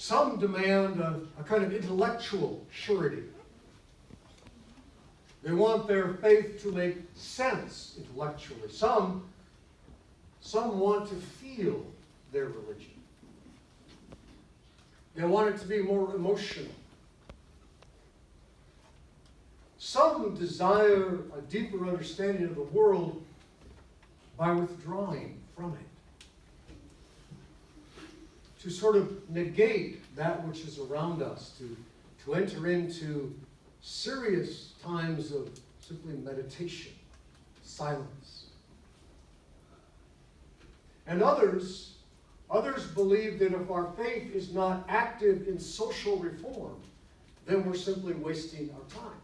Some demand a kind of intellectual surety. They want their faith to make sense intellectually. Some want to feel their religion. They want it to be more emotional. Some desire a deeper understanding of the world by withdrawing from it, to sort of negate that which is around us, to enter into serious times of simply meditation, silence. And others believe that if our faith is not active in social reform, then we're simply wasting our time.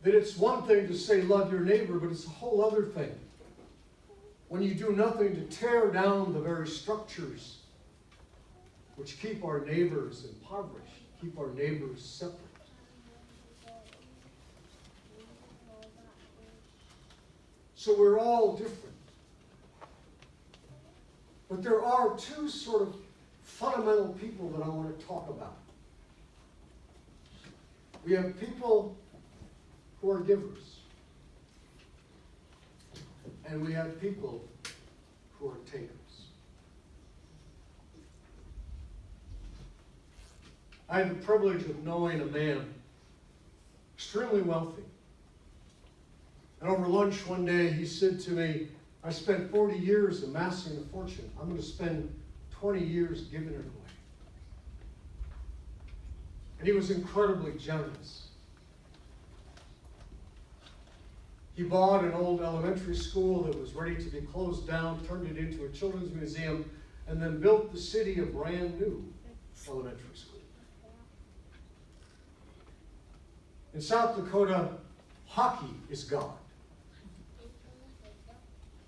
That it's one thing to say love your neighbor, but it's a whole other thing when you do nothing to tear down the very structures which keep our neighbors impoverished, keep our neighbors separate. So we're all different. But there are two sort of fundamental people that I want to talk about. We have people who are givers. And we have people who are takers. I had the privilege of knowing a man, extremely wealthy. And over lunch one day, he said to me, I spent 40 years amassing a fortune. I'm going to spend 20 years giving it away. And he was incredibly generous. He bought an old elementary school that was ready to be closed down, turned it into a children's museum, and then built the city a brand new elementary school. In South Dakota, hockey is God.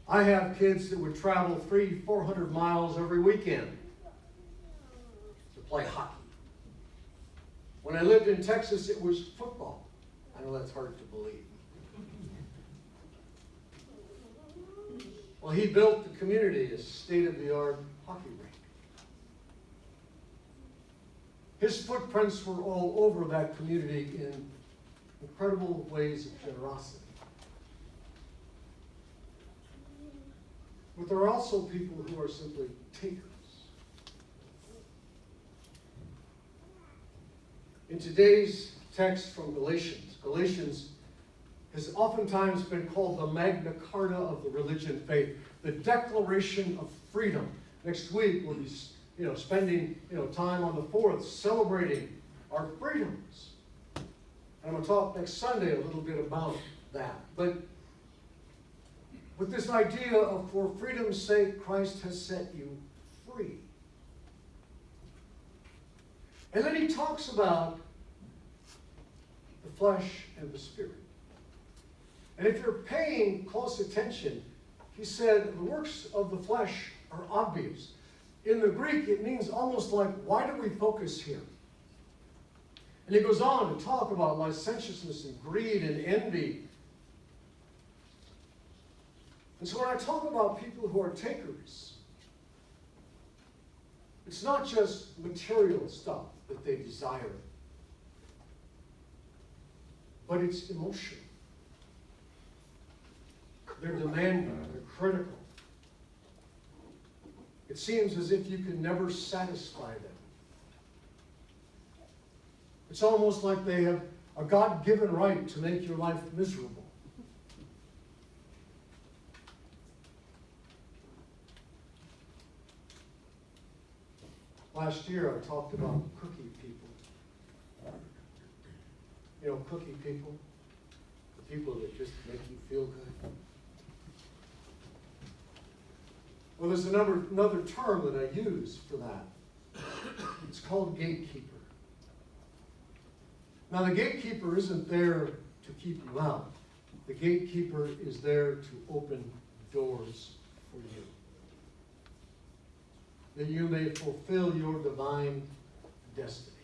I have kids that would travel 300-400 miles every weekend to play hockey. When I lived in Texas, it was football. I know that's hard to believe. Well, he built the community a state-of-the-art hockey rink. His footprints were all over that community in incredible ways of generosity. But there are also people who are simply takers. In today's text from Galatians has oftentimes been called the Magna Carta of the religion faith, the Declaration of Freedom. Next week we'll be spending time on the 4th celebrating our freedoms. And I'm going to talk next Sunday a little bit about that. But with this idea of for freedom's sake, Christ has set you free. And then he talks about the flesh and the spirit. And if you're paying close attention, he said the works of the flesh are obvious. In the Greek, it means almost like, why do we focus here? And he goes on to talk about licentiousness and greed and envy. And so when I talk about people who are takers, it's not just material stuff that they desire, but it's emotional. They're demanding, they're critical. It seems as if you can never satisfy them. It's almost like they have a God-given right to make your life miserable. Last year I talked about cookie people. You know, cookie people? The people that just make you feel good. Well, there's another term that I use for that. It's called gatekeeper. Now, the gatekeeper isn't there to keep you out. The gatekeeper is there to open doors for you, that you may fulfill your divine destiny.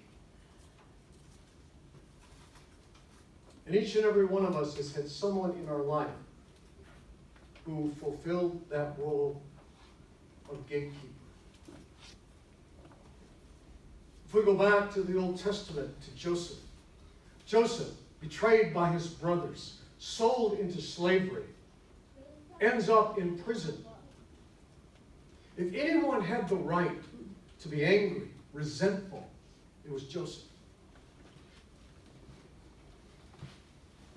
And each and every one of us has had someone in our life who fulfilled that role of gatekeeper. If we go back to the Old Testament, to Joseph. Joseph, betrayed by his brothers, sold into slavery, ends up in prison. If anyone had the right to be angry, resentful, it was Joseph.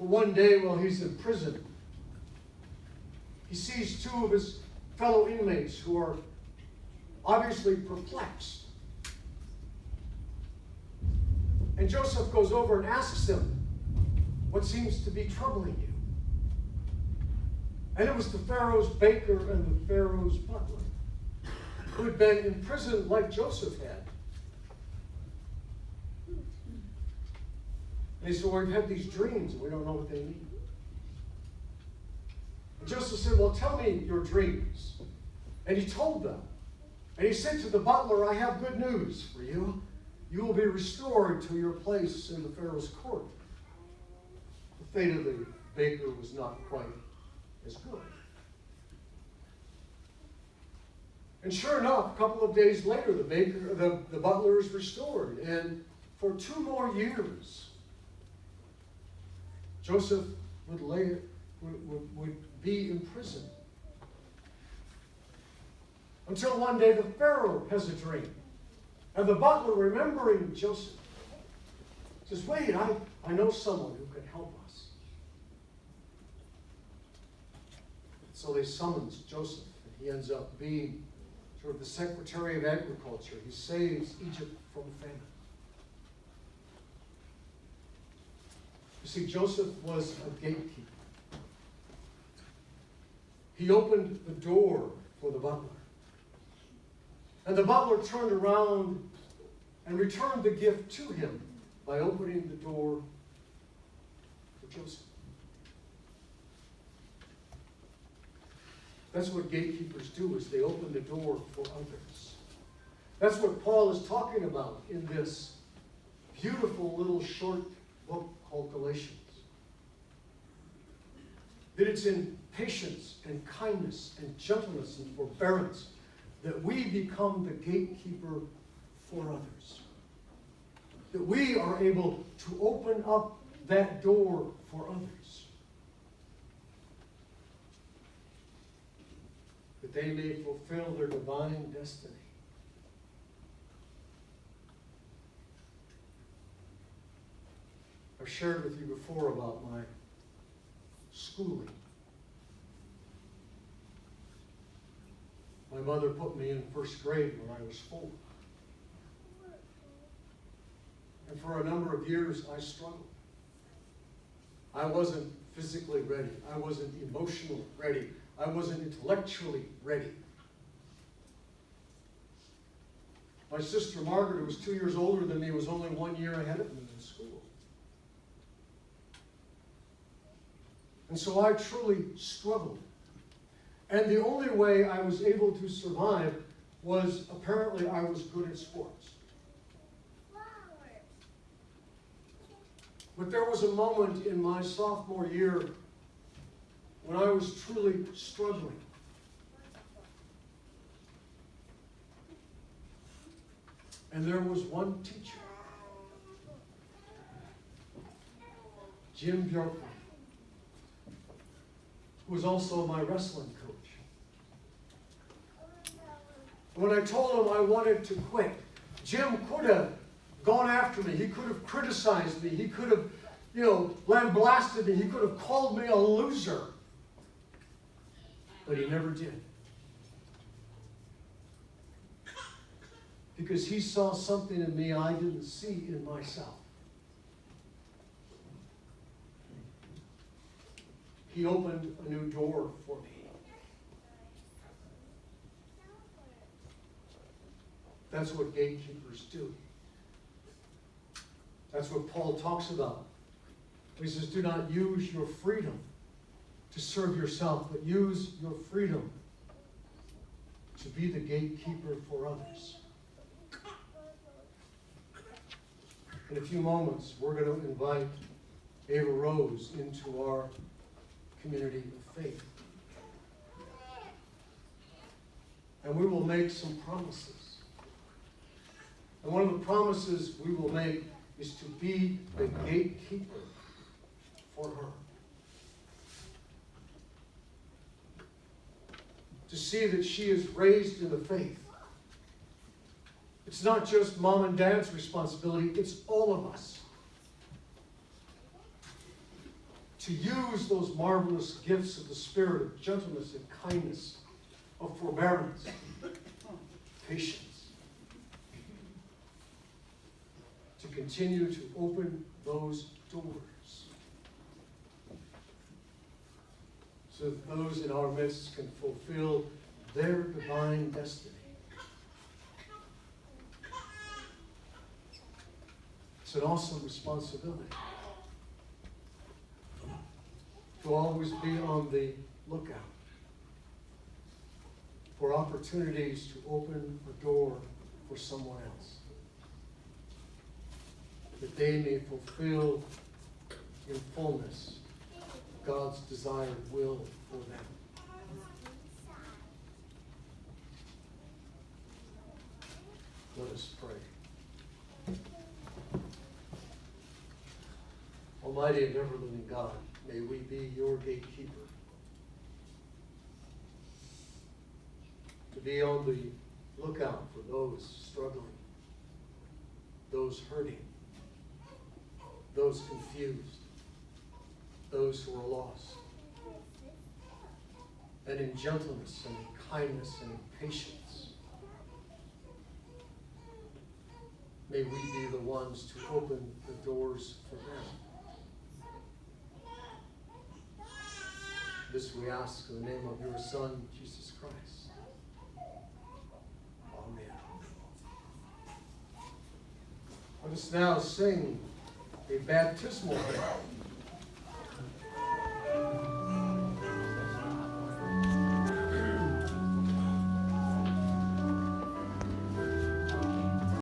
But one day while he's in prison, he sees two of his fellow inmates who are obviously perplexed. And Joseph goes over and asks them, what seems to be troubling you? And it was the Pharaoh's baker and the Pharaoh's butler, who had been in prison like Joseph had. And he said, well, we've had these dreams and we don't know what they mean. And Joseph said, well, tell me your dreams. And he told them. And he said to the butler, I have good news for you. You will be restored to your place in the Pharaoh's court. The fate of the baker was not quite as good. And sure enough, a couple of days later, the butler is restored. And for 2 more years, Joseph would be in prison. Until one day the Pharaoh has a dream. And the butler, remembering Joseph, says, wait, I know someone who can help us. So they summons Joseph, and he ends up being sort of the Secretary of Agriculture. He saves Egypt from famine. You see, Joseph was a gatekeeper. He opened the door for the butler. And the butler turned around and returned the gift to him by opening the door for Joseph. That's what gatekeepers do, is they open the door for others. That's what Paul is talking about in this beautiful little short book called Galatians. That it's in patience and kindness and gentleness and forbearance that we become the gatekeeper for others. That we are able to open up that door for others. That they may fulfill their divine destiny. I've shared with you before about my schooling. My mother put me in first grade when I was 4. And for a number of years, I struggled. I wasn't physically ready. I wasn't emotionally ready. I wasn't intellectually ready. My sister Margaret, who was 2 years older than me, was only 1 year ahead of me in school. And so I truly struggled. And the only way I was able to survive was apparently I was good at sports. But there was a moment in my sophomore year when I was truly struggling. And there was one teacher, Jim Bjorkman, who was also my wrestling coach. When I told him I wanted to quit, Jim could have gone after me. He could have criticized me. He could have, lambasted me. He could have called me a loser. But he never did. Because he saw something in me I didn't see in myself. He opened a new door for me. That's what gatekeepers do. That's what Paul talks about. He says, do not use your freedom to serve yourself, but use your freedom to be the gatekeeper for others. In a few moments, we're going to invite Ava Rose into our community of faith. And we will make some promises. And one of the promises we will make is to be the gatekeeper for her. To see that she is raised in the faith. It's not just mom and dad's responsibility, it's all of us. To use those marvelous gifts of the Spirit of gentleness and kindness, of forbearance, patience, to continue to open those doors so that those in our midst can fulfill their divine destiny. It's an awesome responsibility to always be on the lookout for opportunities to open a door for someone else, that they may fulfill in fullness God's desired will for them. Let us pray. Almighty and ever-living God, may we be your gatekeeper. To be on the lookout for those struggling, those hurting, those confused, those who are lost. And in gentleness and in kindness and in patience, may we be the ones to open the doors for them. This we ask in the name of your Son, Jesus Christ. Amen. Let us now sing a baptismal hymn.